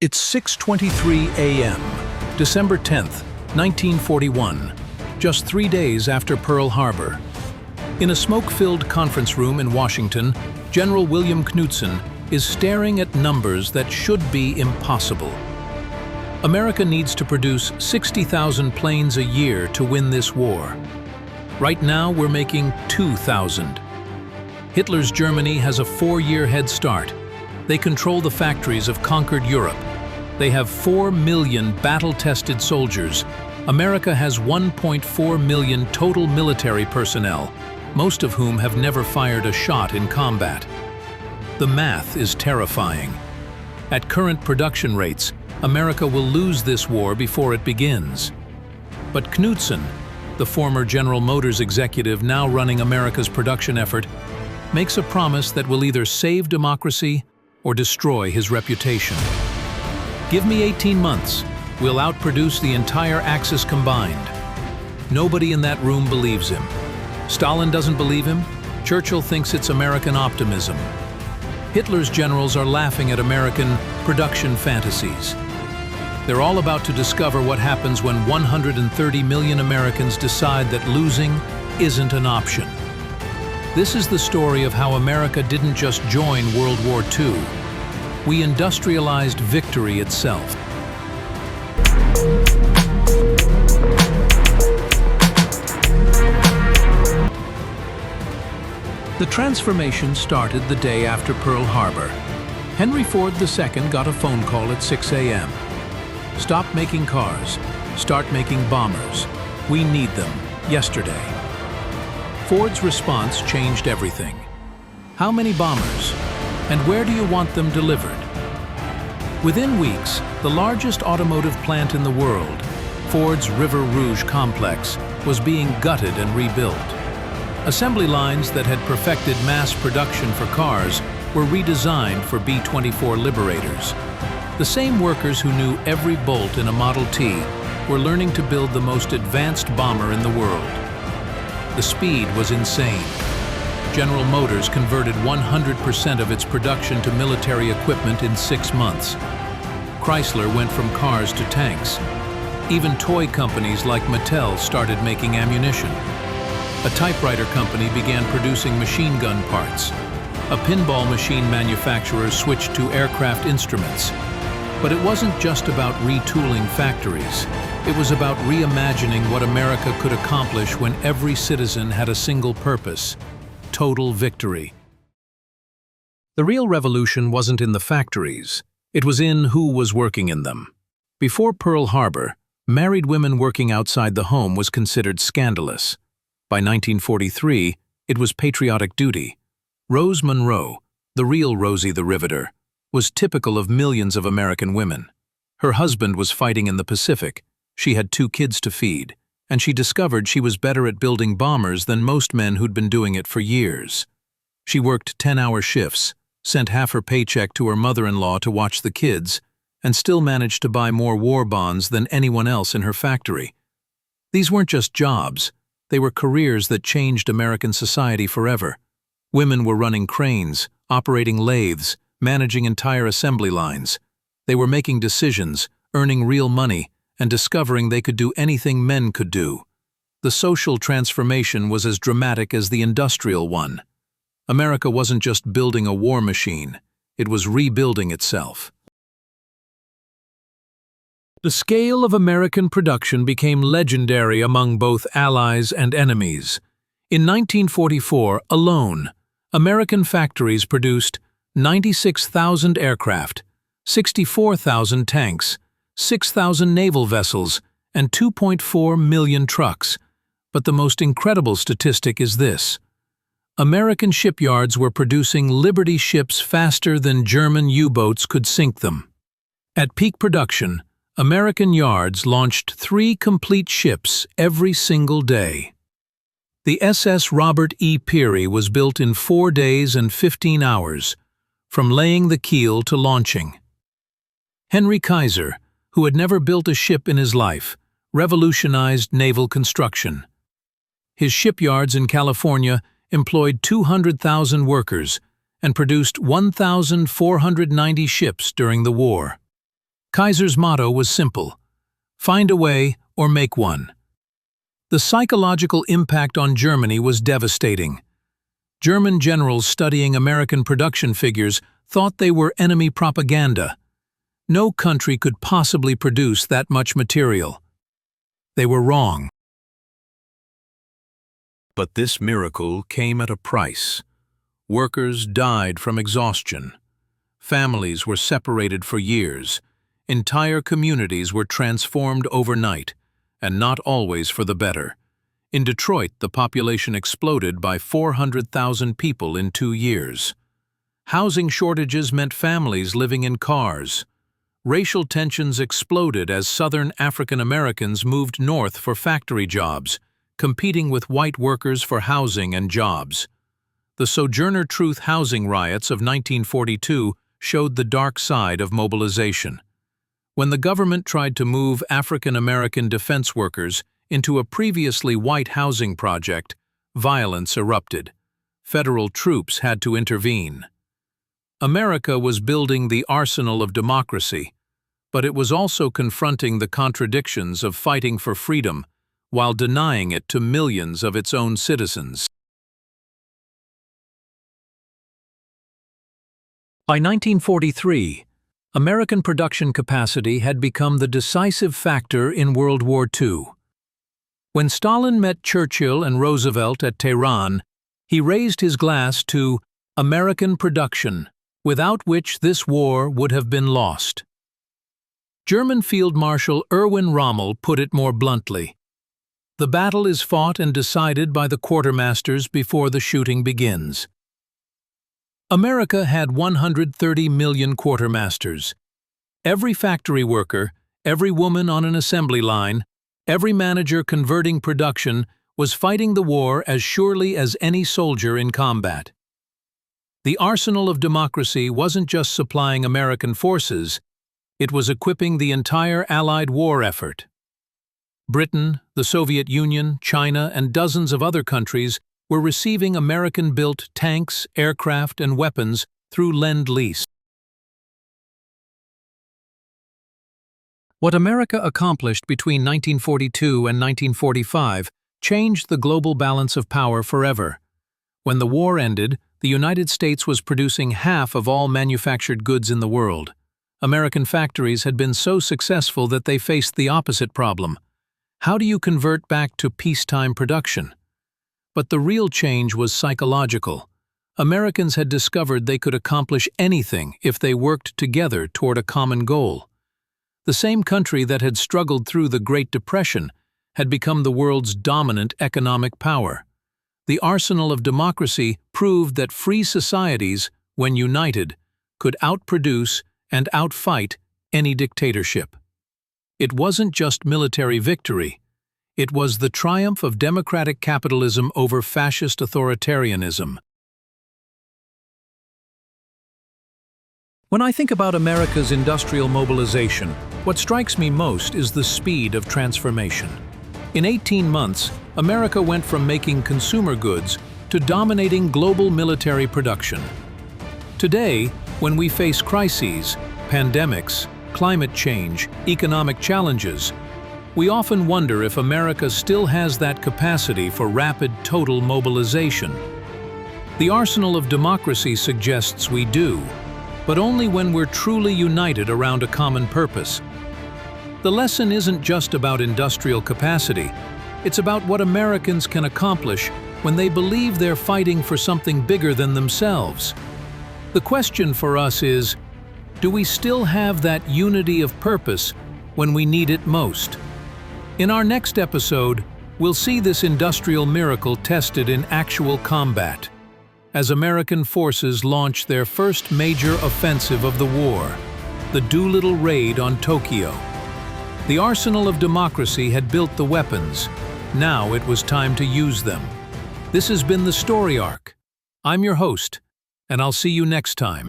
It's 6:23 a.m., December 10th, 1941, just 3 days after Pearl Harbor. In a smoke-filled conference room in Washington, General William Knudsen is staring at numbers that should be impossible. America needs to produce 60,000 planes a year to win this war. Right now, we're making 2,000. Hitler's Germany has a 4-year head start. They control the factories of conquered Europe. They have 4 million battle-tested soldiers. America has 1.4 million total military personnel, most of whom have never fired a shot in combat. The math is terrifying. At current production rates, America will lose this war before it begins. But Knudsen, the former General Motors executive now running America's production effort, makes a promise that will either save democracy or destroy his reputation. Give me 18 months. We'll outproduce the entire Axis combined. Nobody in that room believes him. Stalin doesn't believe him. Churchill thinks it's American optimism. Hitler's generals are laughing at American production fantasies. They're all about to discover what happens when 130 million Americans decide that losing isn't an option. This is the story of how America didn't just join World War II. We industrialized victory itself. The transformation started the day after Pearl Harbor. Henry Ford II got a phone call at 6 a.m. Stop making cars. Start making bombers. We need them yesterday. Ford's response changed everything. How many bombers? And where do you want them delivered? Within weeks, the largest automotive plant in the world, Ford's River Rouge complex, was being gutted and rebuilt. Assembly lines that had perfected mass production for cars were redesigned for B-24 Liberators. The same workers who knew every bolt in a Model T were learning to build the most advanced bomber in the world. The speed was insane. General Motors converted 100% of its production to military equipment in 6 months. Chrysler went from cars to tanks. Even toy companies like Mattel started making ammunition. A typewriter company began producing machine gun parts. A pinball machine manufacturer switched to aircraft instruments. But it wasn't just about retooling factories. It was about reimagining what America could accomplish when every citizen had a single purpose: total victory. The real revolution wasn't in the factories. It was in who was working in them. Before Pearl Harbor, married women working outside the home was considered scandalous. By 1943, it was patriotic duty. Rose Monroe, the real Rosie the Riveter, was typical of millions of American women. Her husband was fighting in the Pacific. She had 2 kids to feed, and she discovered she was better at building bombers than most men who'd been doing it for years. She worked 10-hour shifts, sent half her paycheck to her mother-in-law to watch the kids, and still managed to buy more war bonds than anyone else in her factory. These weren't just jobs. They were careers that changed American society forever. Women were running cranes, operating lathes, managing entire assembly lines. They were making decisions, earning real money, and discovering they could do anything men could do. The social transformation was as dramatic as the industrial one. America wasn't just building a war machine, it was rebuilding itself. The scale of American production became legendary among both allies and enemies. In 1944 alone, American factories produced 96,000 aircraft, 64,000 tanks, 6,000 naval vessels, and 2.4 million trucks. But the most incredible statistic is this: American shipyards were producing Liberty ships faster than German U-boats could sink them. At peak production, American yards launched 3 complete ships every single day. The SS Robert E. Peary was built in 4 days and 15 hours, from laying the keel to launching. Henry Kaiser, who had never built a ship in his life, revolutionized naval construction. His shipyards in California employed 200,000 workers and produced 1,490 ships during the war. Kaiser's motto was simple: find a way or make one. The psychological impact on Germany was devastating. German generals studying American production figures thought they were enemy propaganda. No country could possibly produce that much material. They were wrong. But this miracle came at a price. Workers died from exhaustion. Families were separated for years. Entire communities were transformed overnight, and not always for the better. In Detroit, the population exploded by 400,000 people in 2 years. Housing shortages meant families living in cars. Racial tensions exploded as Southern African Americans moved north for factory jobs, competing with white workers for housing and jobs. The Sojourner Truth housing riots of 1942 showed the dark side of mobilization. When the government tried to move African American defense workers into a previously white housing project, violence erupted. Federal troops had to intervene. America was building the arsenal of democracy, but it was also confronting the contradictions of fighting for freedom while denying it to millions of its own citizens. By 1943, American production capacity had become the decisive factor in World War II. When Stalin met Churchill and Roosevelt at Tehran, he raised his glass to American production, without which this war would have been lost. German Field Marshal Erwin Rommel put it more bluntly: the battle is fought and decided by the quartermasters before the shooting begins. America had 130 million quartermasters. Every factory worker, every woman on an assembly line, every manager converting production was fighting the war as surely as any soldier in combat. The arsenal of democracy wasn't just supplying American forces, it was equipping the entire Allied war effort. Britain, the Soviet Union, China, and dozens of other countries were receiving American-built tanks, aircraft, and weapons through Lend-Lease. What America accomplished between 1942 and 1945 changed the global balance of power forever. When the war ended, the United States was producing half of all manufactured goods in the world. American factories had been so successful that they faced the opposite problem. How do you convert back to peacetime production? But the real change was psychological. Americans had discovered they could accomplish anything if they worked together toward a common goal. The same country that had struggled through the Great Depression had become the world's dominant economic power. The arsenal of democracy proved that free societies, when united, could outproduce and outfight any dictatorship. It wasn't just military victory. It was the triumph of democratic capitalism over fascist authoritarianism. When I think about America's industrial mobilization, what strikes me most is the speed of transformation. In 18 months, America went from making consumer goods to dominating global military production. Today, when we face crises, pandemics, climate change, economic challenges, we often wonder if America still has that capacity for rapid total mobilization. The arsenal of democracy suggests we do, but only when we're truly united around a common purpose. The lesson isn't just about industrial capacity, it's about what Americans can accomplish when they believe they're fighting for something bigger than themselves. The question for us is, do we still have that unity of purpose when we need it most? In our next episode, we'll see this industrial miracle tested in actual combat, as American forces launch their first major offensive of the war, the Doolittle Raid on Tokyo. The arsenal of democracy had built the weapons. Now it was time to use them. This has been the Story Arc. I'm your host, and I'll see you next time.